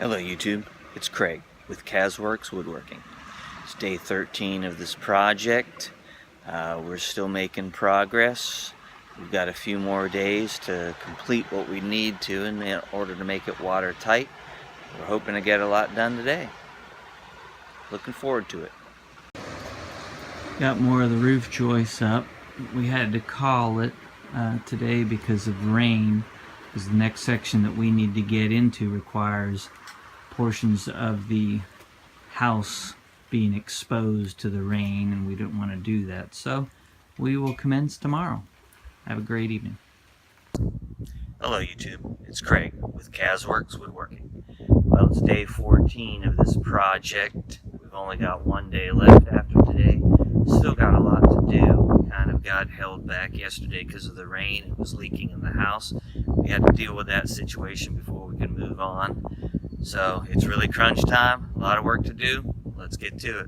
Hello YouTube, it's Craig with CasWorks Woodworking. It's day 13 of this project. We're still making progress. We've got a few more days to complete what we need to in order to make it watertight. We're hoping to get a lot done today. Looking forward to it. Got more of the roof joists up. We had to call it today because of rain, because the next section that we need to get into requires portions of the house being exposed to the rain, and we didn't want to do that, so we will commence tomorrow. Have a great evening. Hello YouTube, it's Craig with CasWorks Woodworking. Well, it's day 14 of this project. We've only got one day left after today. Still got a lot to do. We kind of got held back yesterday because of the rain. It was leaking in the house. We had to deal with that situation before we could move on. So it's really crunch time, a lot of work to do. Let's get to it.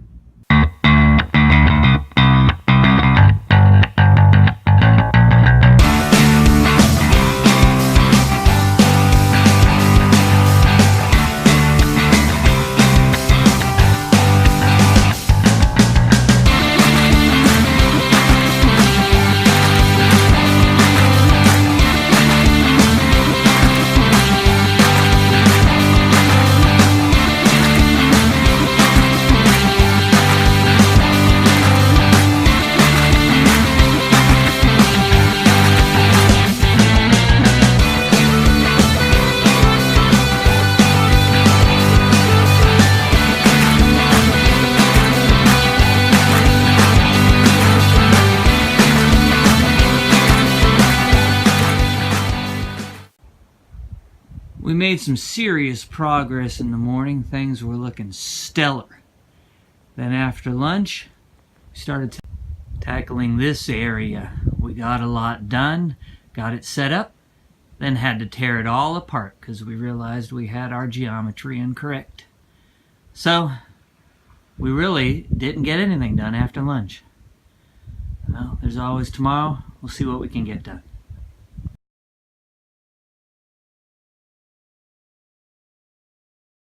We made some serious progress in the morning. Things were looking stellar. Then after lunch, we started tackling this area. We got a lot done, got it set up, then had to tear it all apart because we realized we had our geometry incorrect. So, we really didn't get anything done after lunch. Well, there's always tomorrow. We'll see what we can get done.